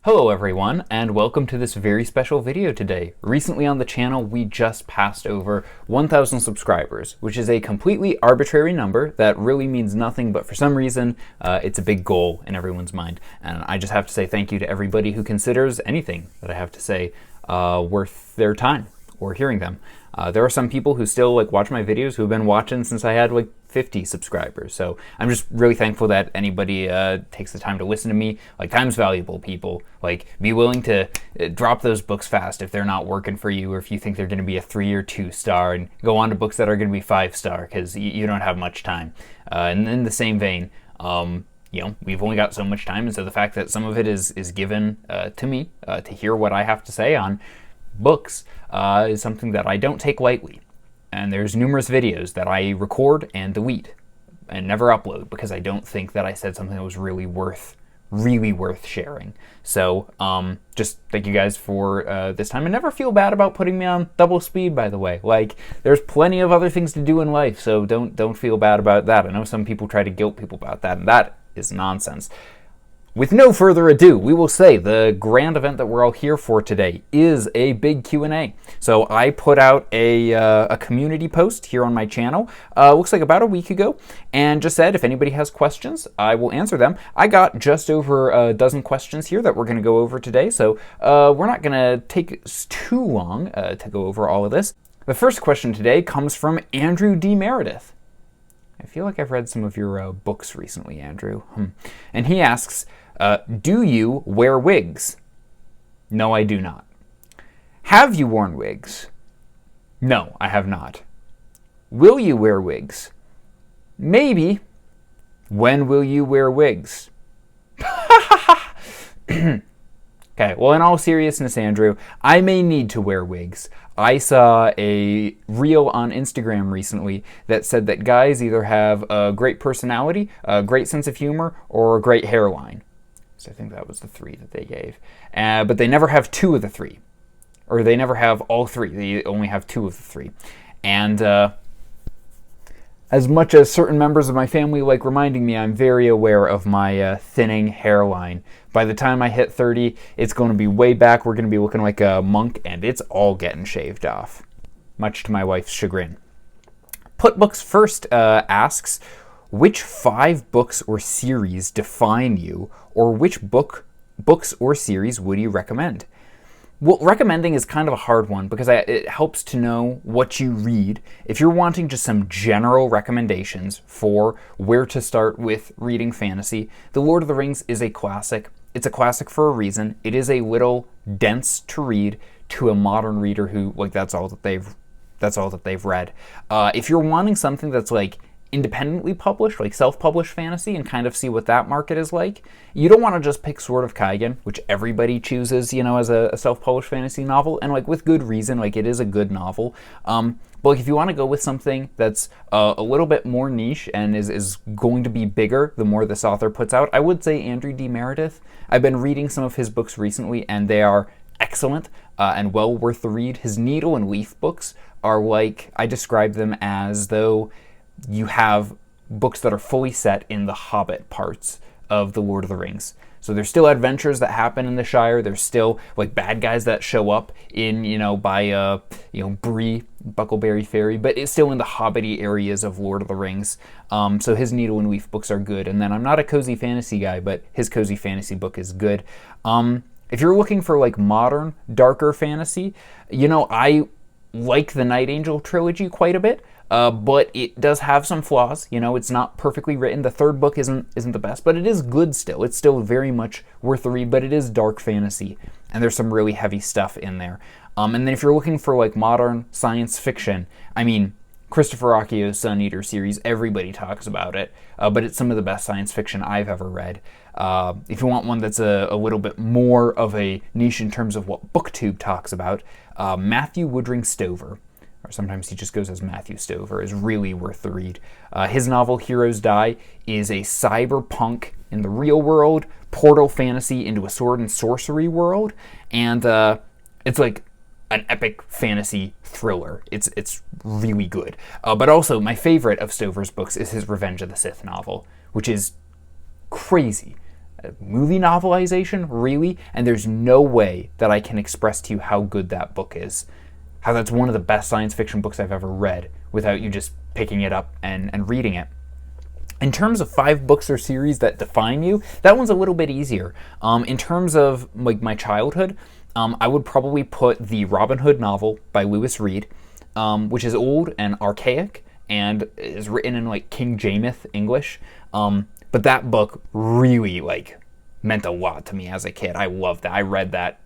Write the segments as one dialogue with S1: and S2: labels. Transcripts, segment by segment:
S1: Hello everyone, and welcome to this very special video today. Recently on the channel, we just passed over 1,000 subscribers, which is a completely arbitrary number that really means nothing, but for some reason, it's a big goal in everyone's mind. And I just have to say thank you to everybody who considers anything that I have to say worth their time or hearing them. There are some people who still watch my videos who have been watching since I had 50 subscribers. So I'm just really thankful that anybody takes the time to listen to me. Time's valuable, people. Be willing to drop those books fast if they're not working for you, or if you think they're going to be a 3 or 2 star, and go on to books that are going to be 5 star because you don't have much time. And in the same vein, we've only got so much time, and so the fact that some of it is given to me to hear what I have to say on books is something that I don't take lightly. And there's numerous videos that I record and delete and never upload because I don't think that I said something that was really worth sharing. So just thank you guys for this time, and never feel bad about putting me on double speed, by the way. There's plenty of other things to do in life, so don't feel bad about that. I know some people try to guilt people about that, and that is nonsense. With no further ado, we will say the grand event that we're all here for today is a big Q&A. So I put out a community post here on my channel, looks like about a week ago, and just said if anybody has questions, I will answer them. I got just over a dozen questions here that we're going to go over today, so we're not going to take too long to go over all of this. The first question today comes from Andrew D. Meredith. I feel like I've read some of your books recently, Andrew. And he asks, do you wear wigs? No, I do not. Have you worn wigs? No, I have not. Will you wear wigs? Maybe. When will you wear wigs? Okay, well, in all seriousness, Andrew, I may need to wear wigs. I saw a reel on Instagram recently that said that guys either have a great personality, a great sense of humor, or a great hairline. So I think that was the 3 that they gave. But they never have 2 of the 3. Or they never have all 3. They only have 2 of the 3. And as much as certain members of my family like reminding me, I'm very aware of my thinning hairline. By the time I hit 30, it's going to be way back. We're going to be looking like a monk, and it's all getting shaved off, much to my wife's chagrin. Put Books First asks, which 5 books or series define you, or which books or series would you recommend? Well, recommending is kind of a hard one because it helps to know what you read. If you're wanting just some general recommendations for where to start with reading fantasy, The Lord of the Rings is a classic. It's a classic for a reason. It is a little dense to read to a modern reader who that's all that they've read. If you're wanting something that's independently published, self-published fantasy, and kind of see what that market is like, you don't want to just pick Sword of Kaigen, which everybody chooses, as a self-published fantasy novel, and with good reason. It is a good novel. But if you want to go with something that's a little bit more niche and is going to be bigger the more this author puts out, I would say Andrew D. Meredith. I've been reading some of his books recently, and they are excellent and well worth the read. His Needle and Leaf books are I describe them as though you have books that are fully set in the Hobbit parts of The Lord of the Rings. So there's still adventures that happen in the Shire. There's still bad guys that show up in, by Bree, Buckleberry Ferry, but it's still in the Hobbity areas of Lord of the Rings. So his Needle and Leaf books are good. And then I'm not a cozy fantasy guy, but his cozy fantasy book is good. If you're looking for modern, darker fantasy, I like the Night Angel trilogy quite a bit. But it does have some flaws. It's not perfectly written. The 3rd book isn't the best, but it is good still. It's still very much worth the read, but it is dark fantasy, and there's some really heavy stuff in there. And then if you're looking for modern science fiction, Christopher Rocchio's Sun Eater series, everybody talks about it, but it's some of the best science fiction I've ever read. If you want one that's a little bit more of a niche in terms of what Booktube talks about, Matthew Woodring Stover, or sometimes he just goes as Matthew Stover, is really worth the read. His novel, Heroes Die, is a cyberpunk in the real world, portal fantasy into a sword and sorcery world, and it's an epic fantasy thriller. It's really good. But also, my favorite of Stover's books is his Revenge of the Sith novel, which is crazy. movie novelization, really, and there's no way that I can express to you how good that book is. How that's one of the best science fiction books I've ever read without you just picking it up and reading it. In terms of 5 books or series that define you, that one's a little bit easier. In terms of like my childhood, I would probably put the Robin Hood novel by Lewis Reed, which is old and archaic and is written in like King James English. But that book really like meant a lot to me as a kid. I loved that. I read that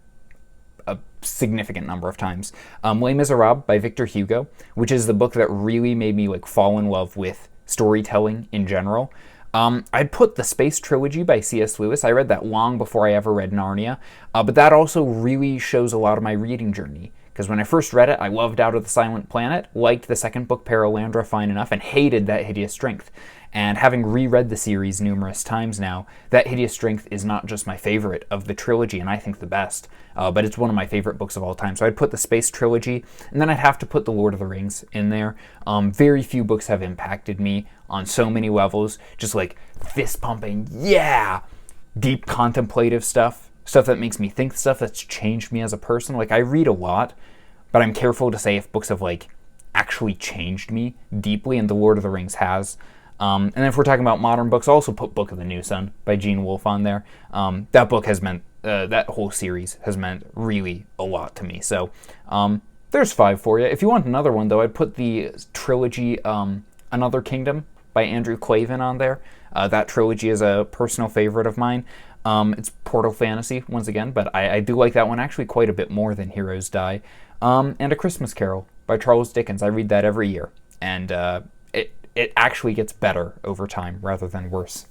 S1: a significant number of times. Les Miserables by Victor Hugo, which is the book that really made me like fall in love with storytelling in general. I'd put the Space Trilogy by C.S. Lewis. I read that long before I ever read Narnia, but that also really shows a lot of my reading journey. Because when I first read it, I loved Out of the Silent Planet, liked the second book, Paralandra, fine enough, and hated That Hideous Strength. And having reread the series numerous times now, That Hideous Strength is not just my favorite of the trilogy, and I think the best, but it's one of my favorite books of all time. So I'd put the Space Trilogy, and then I'd have to put the Lord of the Rings in there. Very few books have impacted me on so many levels, just like fist pumping, yeah, deep contemplative stuff that makes me think, stuff that's changed me as a person. Like, I read a lot, but I'm careful to say if books have like actually changed me deeply, and the Lord of the Rings has. And then if we're talking about modern books, I'll also put Book of the New Sun by Gene Wolfe on there. That book has meant, that whole series has meant really a lot to me. So there's 5 for you. If you want another one, though, I'd put the trilogy Another Kingdom by Andrew Clavin on there. That trilogy is a personal favorite of mine. It's Portal Fantasy, once again, but I do like that one actually quite a bit more than Heroes Die. And A Christmas Carol by Charles Dickens. I read that every year, and it actually gets better over time rather than worse.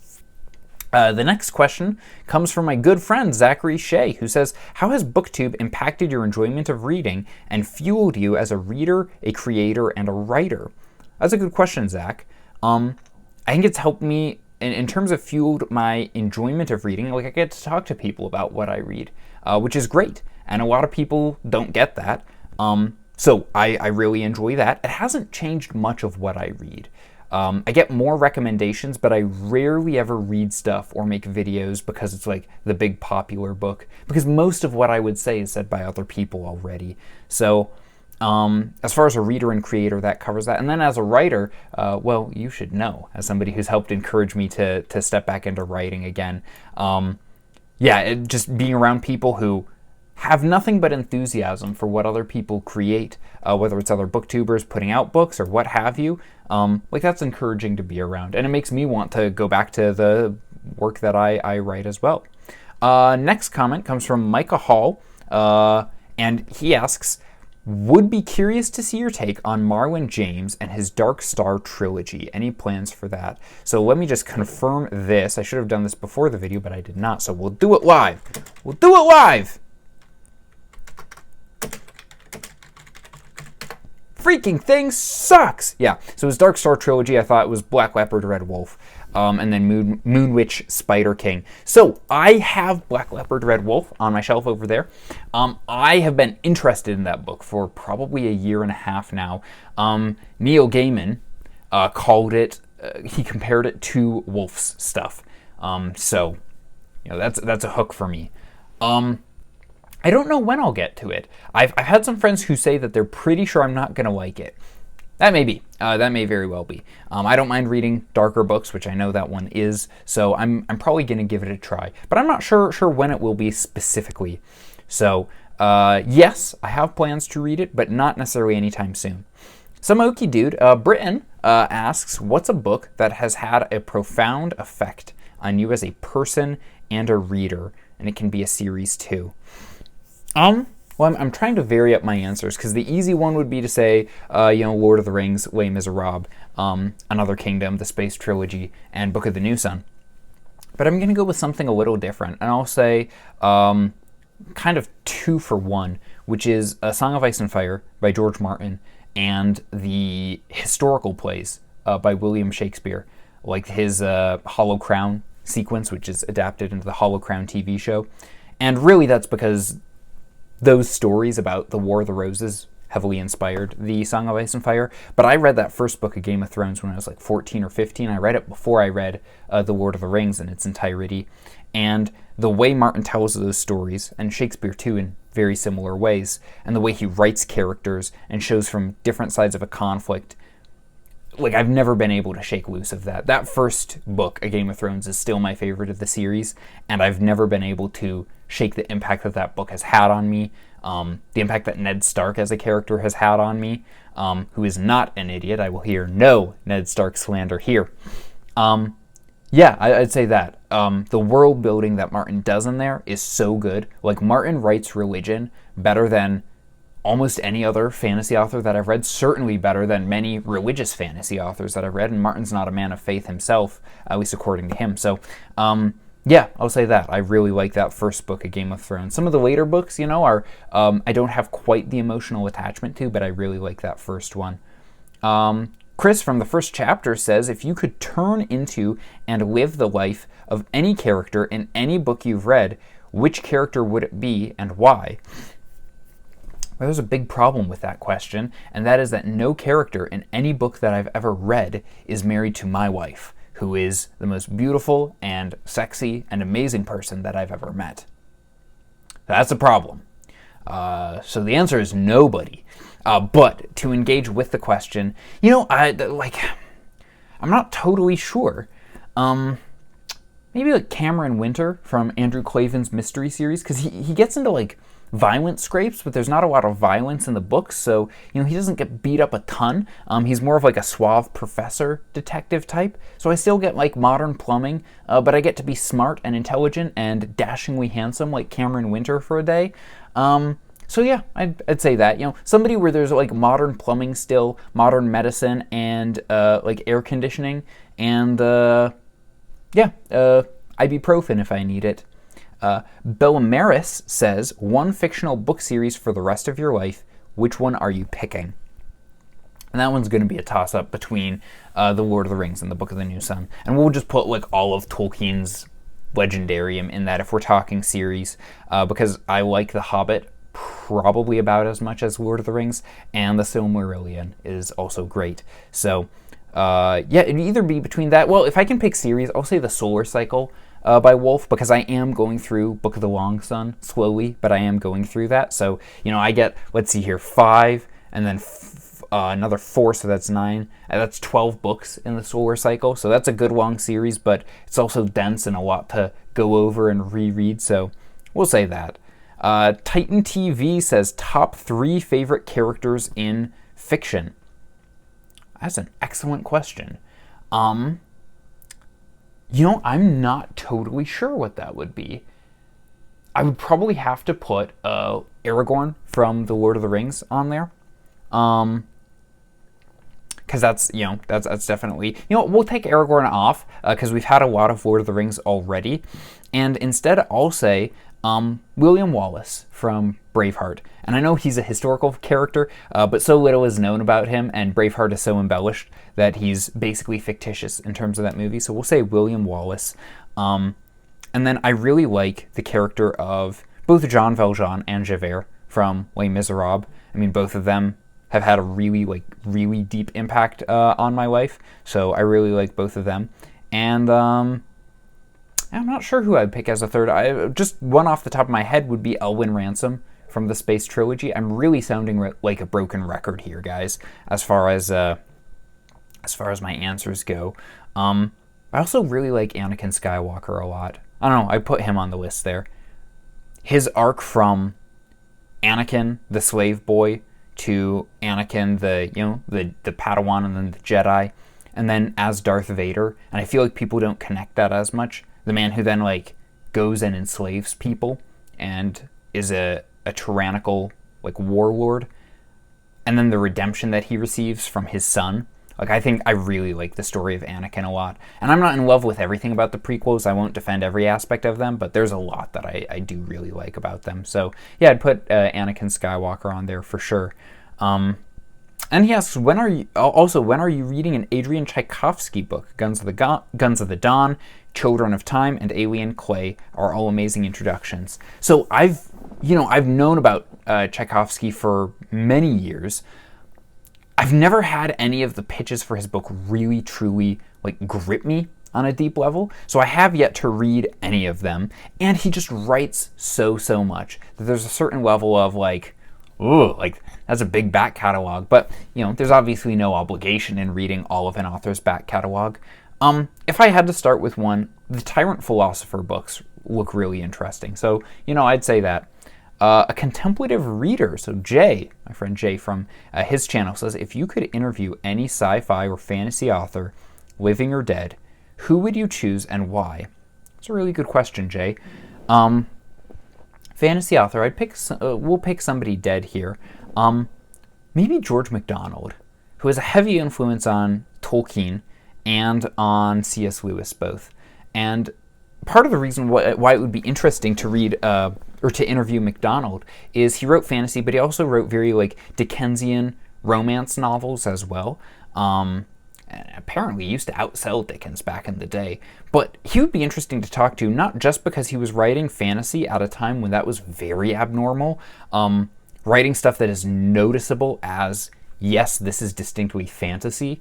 S1: The next question comes from my good friend Zachary Shea, who says, how has Booktube impacted your enjoyment of reading and fueled you as a reader, a creator, and a writer? That's a good question, Zach. I think it's helped me in terms of fueled my enjoyment of reading. Like, I get to talk to people about what I read, which is great. And a lot of people don't get that. So I really enjoy that. It hasn't changed much of what I read. I get more recommendations, but I rarely ever read stuff or make videos because it's like the big popular book, because most of what I would say is said by other people already. So as far as a reader and creator, that covers that. And then as a writer, well, you should know, as somebody who's helped encourage me to step back into writing again. Just being around people who have nothing but enthusiasm for what other people create, whether it's other booktubers putting out books or what have you. Like, that's encouraging to be around, and it makes me want to go back to the work that I write as well. Next comment comes from Micah Hall, and he asks, would be curious to see your take on Marlon James and his Dark Star trilogy. Any plans for that? So let me just confirm this. I should have done this before the video, but I did not, so we'll do it live. We'll do it live! Freaking thing sucks! Yeah, so his Dark Star trilogy, I thought it was Black Leopard, Red Wolf, and then Moon Witch, Spider King. So I have Black Leopard, Red Wolf on my shelf over there. I have been interested in that book for probably a year and a half now. Neil Gaiman called it, he compared it to Wolf's stuff. So, you know, that's a hook for me. I don't know when I'll get to it. I've had some friends who say that they're pretty sure I'm not going to like it. That may be. That may very well be. I don't mind reading darker books, which I know that one is, so I'm probably going to give it a try. But I'm not sure when it will be specifically. So, yes, I have plans to read it, but not necessarily anytime soon. Some okie dude, Britain, asks, what's a book that has had a profound effect on you as a person and a reader? And it can be a series too. Well, I'm trying to vary up my answers, because the easy one would be to say, Lord of the Rings, Les Miserables, Another Kingdom, the Space Trilogy, and Book of the New Sun. But I'm going to go with something a little different, and I'll say kind of 2 for 1, which is A Song of Ice and Fire by George Martin and the historical plays by William Shakespeare, like his Hollow Crown sequence, which is adapted into the Hollow Crown TV show. And really that's because those stories about the War of the Roses heavily inspired the Song of Ice and Fire. But I read that first book of Game of Thrones when I was like 14 or 15. I read it before I read The Lord of the Rings in its entirety. And the way Martin tells those stories, and Shakespeare too in very similar ways, and the way he writes characters and shows from different sides of a conflict, like, I've never been able to shake loose of that. That first book, A Game of Thrones, is still my favorite of the series, and I've never been able to shake the impact that that book has had on me, the impact that Ned Stark as a character has had on me, who is not an idiot. I will hear no Ned Stark slander here. Yeah, I'd say that. The world building that Martin does in there is so good. Like, Martin writes religion better than almost any other fantasy author that I've read, certainly better than many religious fantasy authors that I've read, and Martin's not a man of faith himself, at least according to him. So, yeah, I'll say that. I really like that first book, A Game of Thrones. Some of the later books, you know, are I don't have quite the emotional attachment to, but I really like that first one. Chris from the first chapter says, if you could turn into and live the life of any character in any book you've read, which character would it be and why? Well, there's a big problem with that question, and that is that no character in any book that I've ever read is married to my wife, who is the most beautiful and sexy and amazing person that I've ever met. That's a problem. So the answer is nobody. But to engage with the question, you know, I'm not totally sure. Maybe like Cameron Winter from Andrew Klavan's mystery series, because he gets into like violent scrapes, but there's not a lot of violence in the books, so, you know, he doesn't get beat up a ton. He's more of like a suave professor detective type, so I still get like modern plumbing, but I get to be smart and intelligent and dashingly handsome like Cameron Winter for a day. So yeah, I'd say that, you know, somebody where there's like modern plumbing still, modern medicine, and like air conditioning, and yeah, ibuprofen if I need it. Bellamaris says, one fictional book series for the rest of your life, which one are you picking? And that one's going to be a toss-up between The Lord of the Rings and The Book of the New Sun. And we'll just put like all of Tolkien's legendarium in that if we're talking series, because I like The Hobbit probably about as much as Lord of the Rings, and The Silmarillion is also great. So, yeah, it'd either be between that. Well, if I can pick series, I'll say The Solar Cycle by Wolf, because I am going through Book of the Long Sun slowly, but I am going through that. So, you know, I get, let's see here, 5, and then another 4, so that's 9. And that's 12 books in the Solar Cycle, so that's a good long series, but it's also dense and a lot to go over and reread, so we'll say that. Titan TV says, top 3 favorite characters in fiction. That's an excellent question. You know, I'm not totally sure what that would be. I would probably have to put Aragorn from The Lord of the Rings on there. Because that's, you know, that's definitely, you know, we'll take Aragorn off because we've had a lot of Lord of the Rings already. And instead I'll say William Wallace from Braveheart. And I know he's a historical character, but so little is known about him, and Braveheart is so embellished that he's basically fictitious in terms of that movie. So we'll say William Wallace. And then I really like the character of both Jean Valjean and Javert from Les Miserables. I mean, both of them have had a really deep impact on my life. So I really like both of them. And I'm not sure who I'd pick as a third. Just one off the top of my head would be Elwyn Ransom from the Space Trilogy. I'm really sounding like a broken record here, guys, as far as my answers go. I also really like Anakin Skywalker a lot. I don't know, I put him on the list there. His arc from Anakin, the slave boy, to Anakin, the Padawan, and then the Jedi, and then as Darth Vader. And I feel like people don't connect that as much. The man who then like goes and enslaves people and is a tyrannical like warlord, and then the redemption that he receives from his son. Like, I think I really like the story of Anakin a lot. And I'm not in love with everything about the prequels. I won't defend every aspect of them, but there's a lot that I do really like about them. So, yeah, I'd put Anakin Skywalker on there for sure. And he asks, when are you reading an Adrian Tchaikovsky book? Guns of the Dawn, Children of Time, and Alien Clay are all amazing introductions. So I've known about Tchaikovsky for many years. I've never had any of the pitches for his book really, truly, like, grip me. on a deep level, so I have yet to read any of them, and he just writes so much that there's a certain level of like, ooh, like that's a big back catalog, but there's obviously no obligation in reading all of an author's back catalog. If I had to start with one, the Tyrant Philosopher books look really interesting, so I'd say that. A contemplative reader, so Jay, my friend Jay from his channel, says, if you could interview any sci-fi or fantasy author, living or dead, who would you choose and why? It's a really good question, Jay. Fantasy author, we'll pick somebody dead here. Maybe George MacDonald, who has a heavy influence on Tolkien and on C.S. Lewis both. And part of the reason why it would be interesting to read or to interview MacDonald is he wrote fantasy, but he also wrote very like Dickensian romance novels as well. And apparently used to outsell Dickens back in the day. But he would be interesting to talk to, not just because he was writing fantasy at a time when that was very abnormal, writing stuff that is noticeable as, yes, this is distinctly fantasy,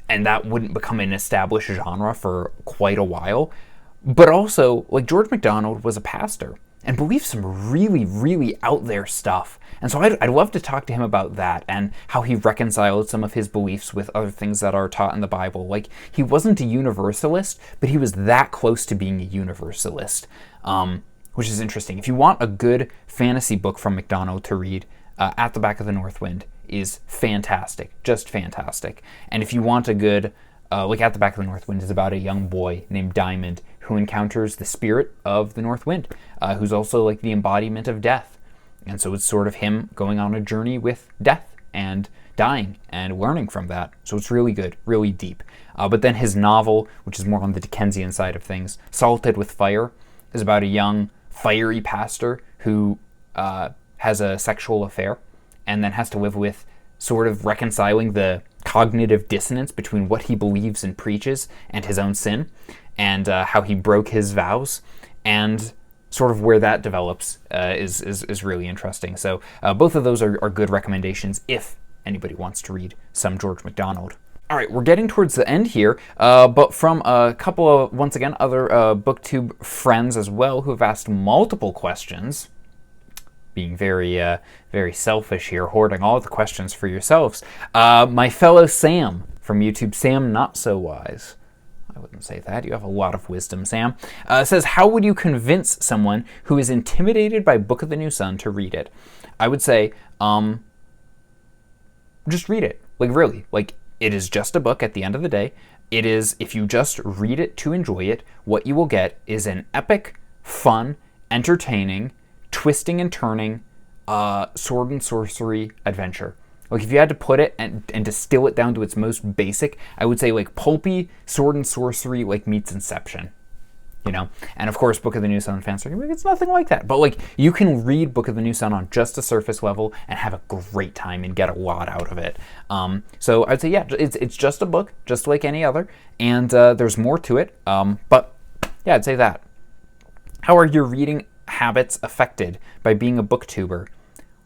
S1: and that wouldn't become an established genre for quite a while. But also, like, George MacDonald was a pastor and believed some really, really out there stuff. And so I'd love to talk to him about that and how he reconciled some of his beliefs with other things that are taught in the Bible. Like, he wasn't a universalist, but he was that close to being a universalist, which is interesting. If you want a good fantasy book from MacDonald to read, At the Back of the North Wind is fantastic, just fantastic. And if you want a good, like At the Back of the North Wind is about a young boy named Diamond who encounters the spirit of the North Wind, who's also like the embodiment of death. And so it's sort of him going on a journey with death and dying and learning from that. So it's really good, really deep. But then his novel, which is more on the Dickensian side of things, Salted with Fire, is about a young, fiery pastor who has a sexual affair and then has to live with sort of reconciling the cognitive dissonance between what he believes and preaches and his own sin, and how he broke his vows, and sort of where that develops is really interesting. So both of those are good recommendations if anybody wants to read some George MacDonald. All right, we're getting towards the end here, but from a couple of, once again, other Booktube friends as well who have asked multiple questions, being very selfish here, hoarding all the questions for yourselves. My fellow Sam from YouTube, Sam Not So Wise. I wouldn't say that. You have a lot of wisdom, Sam. Says, how would you convince someone who is intimidated by Book of the New Sun to read it? I would say, just read it. Like, really. Like, it is just a book at the end of the day. It is, if you just read it to enjoy it, what you will get is an epic, fun, entertaining, twisting and turning sword and sorcery adventure. Like, if you had to put it and distill it down to its most basic, I would say like pulpy sword and sorcery like meets Inception, And of course, Book of the New Sun fans are like, it's nothing like that. But like, you can read Book of the New Sun on just a surface level and have a great time and get a lot out of it. So I'd say, yeah, it's just a book, just like any other, and there's more to it. But yeah, I'd say that. How are your reading habits affected by being a booktuber?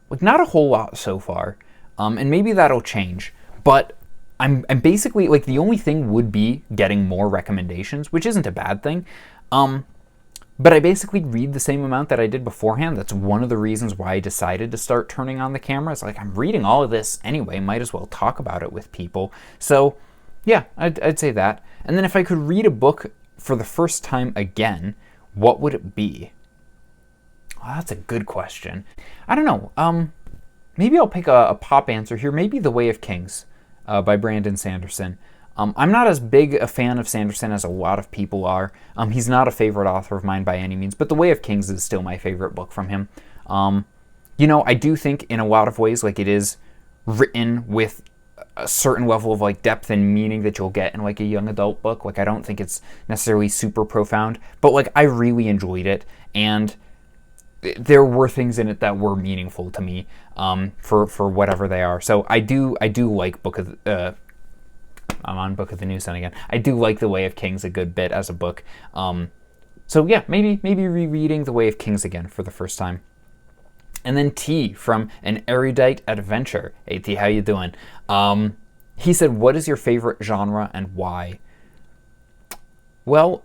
S1: Like, not a whole lot so far, and maybe that'll change, but I'm basically, like, the only thing would be getting more recommendations, which isn't a bad thing, but I basically read the same amount that I did beforehand. That's one of the reasons why I decided to start turning on the camera. It's like, I'm reading all of this anyway, might as well talk about it with people. So yeah, I'd say that. And then if I could read a book for the first time again, what would it be? Well, that's a good question. I don't know. Maybe I'll pick a pop answer here. Maybe The Way of Kings by Brandon Sanderson. I'm not as big a fan of Sanderson as a lot of people are. He's not a favorite author of mine by any means, but The Way of Kings is still my favorite book from him. I do think in a lot of ways, like, it is written with a certain level of like depth and meaning that you'll get in like a young adult book. Like, I don't think it's necessarily super profound, but like, I really enjoyed it, and there were things in it that were meaningful to me, for whatever they are. So I do like I'm on Book of the New Sun again. I do like The Way of Kings a good bit as a book. So yeah, maybe rereading The Way of Kings again for the first time. And then T from An Erudite Adventure. Hey T, how you doing? He said, what is your favorite genre and why? Well,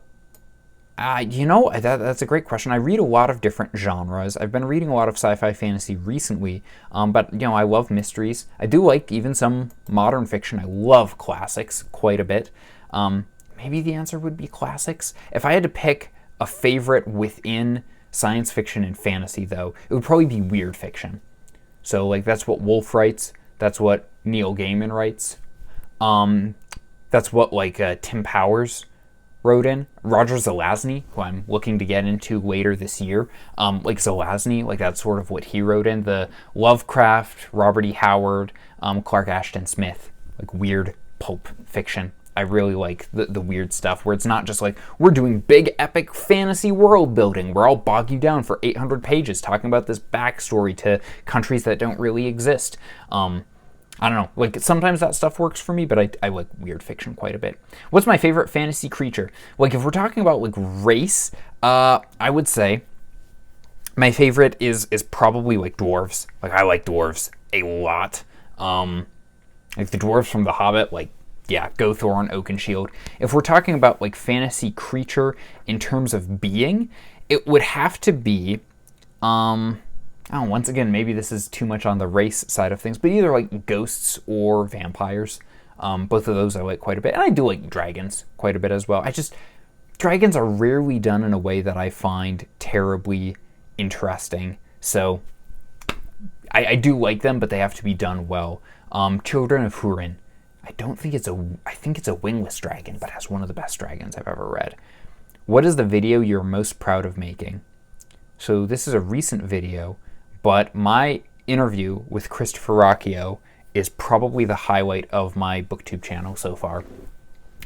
S1: that's a great question. I read a lot of different genres. I've been reading a lot of sci-fi fantasy recently, but I love mysteries. I do like even some modern fiction. I love classics quite a bit. Maybe the answer would be classics. If I had to pick a favorite within science fiction and fantasy, though, it would probably be weird fiction. So, like, that's what Wolf writes. That's what Neil Gaiman writes. That's what, Tim Powers wrote in. Roger Zelazny, who I'm looking to get into later this year. Zelazny, that's sort of what he wrote in. The Lovecraft, Robert E. Howard, Clark Ashton Smith, weird pulp fiction. I really like the weird stuff where it's not just we're doing big epic fantasy world building where I'll bog you down for 800 pages talking about this backstory to countries that don't really exist. I don't know, sometimes that stuff works for me, but I like weird fiction quite a bit. What's my favorite fantasy creature? If we're talking about race, I would say my favorite is probably dwarves. I like dwarves a lot. The dwarves from The Hobbit, Gothorn, Oakenshield. If we're talking about fantasy creature in terms of being, it would have to be, once again, maybe this is too much on the race side of things, but either ghosts or vampires. Both of those I like quite a bit. And I do like dragons quite a bit as well. Dragons are rarely done in a way that I find terribly interesting. So I do like them, but they have to be done well. Children of Hurin. I think it's a wingless dragon, but has one of the best dragons I've ever read. What is the video you're most proud of making? So this is a recent video, but my interview with Christopher Rocchio is probably the highlight of my Booktube channel so far.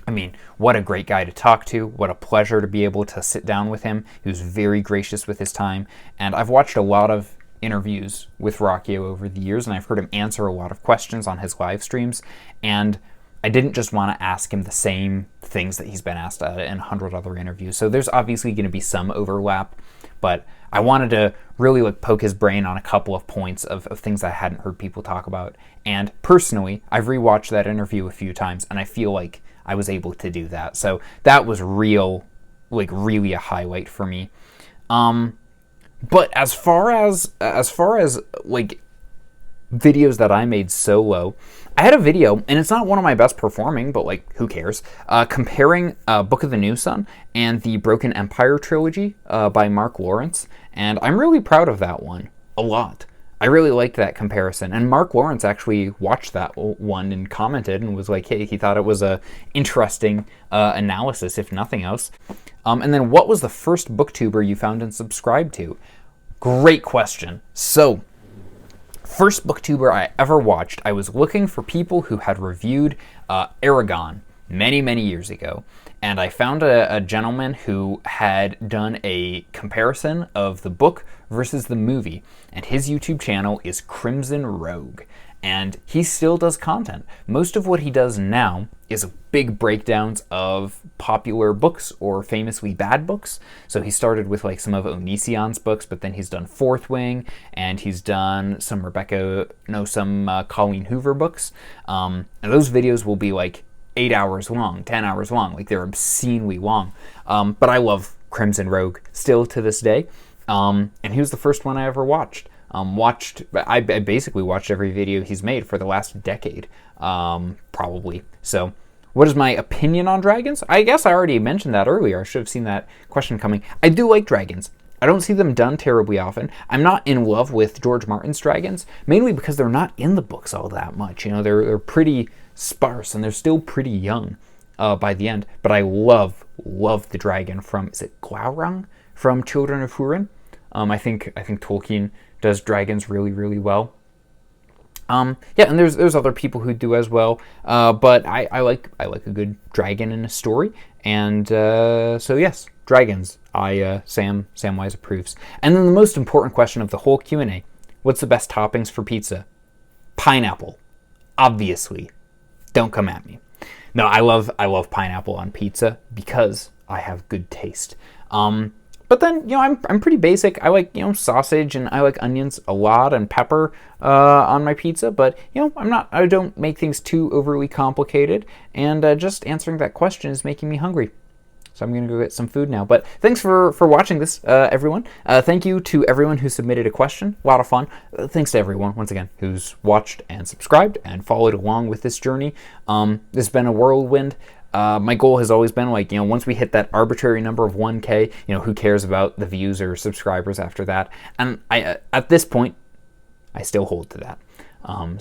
S1: I mean, what a great guy to talk to. What a pleasure to be able to sit down with him. He was very gracious with his time. And I've watched a lot of interviews with Rocchio over the years, and I've heard him answer a lot of questions on his live streams. And I didn't just want to ask him the same things that he's been asked in 100 other interviews. So there's obviously going to be some overlap, but I wanted to really poke his brain on a couple of points of things I hadn't heard people talk about. And personally, I've rewatched that interview a few times, and I feel like I was able to do that. So that was really a highlight for me. But as far as videos that I made solo, I had a video, and it's not one of my best performing, but who cares? Comparing Book of the New Sun and the Broken Empire trilogy by Mark Lawrence, and I'm really proud of that one a lot. I really liked that comparison, and Mark Lawrence actually watched that one and commented and was hey, he thought it was a interesting analysis, if nothing else. And then, what was the first Booktuber you found and subscribed to? Great question. So, first Booktuber I ever watched, I was looking for people who had reviewed Aragon many years ago, and I found a gentleman who had done a comparison of the book versus the movie, and his YouTube channel is Crimson Rogue, and he still does content. Most of what he does now is big breakdowns of popular books or famously bad books. So he started with some of Onision's books, but then he's done Fourth Wing, and he's done some Colleen Hoover books. And those videos will be 8 hours long, 10 hours long. They're obscenely long. But I love Crimson Rogue still to this day. And he was the first one I ever watched. I basically watched every video he's made for the last decade, probably. So, what is my opinion on dragons? I guess I already mentioned that earlier. I should have seen that question coming. I do like dragons. I don't see them done terribly often. I'm not in love with George Martin's dragons, mainly because they're not in the books all that much. They're pretty sparse, and they're still pretty young by the end. But I love the dragon from, is it Glaurung from Children of Hurin? I think Tolkien does dragons really well. And there's other people who do as well. But I like a good dragon in a story. And so yes, dragons. Sam Wise approves. And then the most important question of the whole Q&A: what's the best toppings for pizza? Pineapple, obviously. Don't come at me. No, I love pineapple on pizza because I have good taste. But then, I'm pretty basic. I like, sausage, and I like onions a lot, and pepper on my pizza. But, I don't make things too overly complicated. And just answering that question is making me hungry. So I'm going to go get some food now. But thanks for watching this, everyone. Thank you to everyone who submitted a question. A lot of fun. Thanks to everyone, once again, who's watched and subscribed and followed along with this journey. It's been a whirlwind. My goal has always been, like, once we hit that arbitrary number of 1K, who cares about the views or subscribers after that? And at this point, I still hold to that.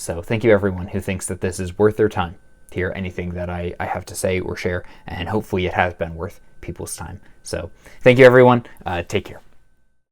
S1: So thank you, everyone who thinks that this is worth their time to hear anything that I have to say or share, and hopefully it has been worth people's time. So thank you, everyone. Take care.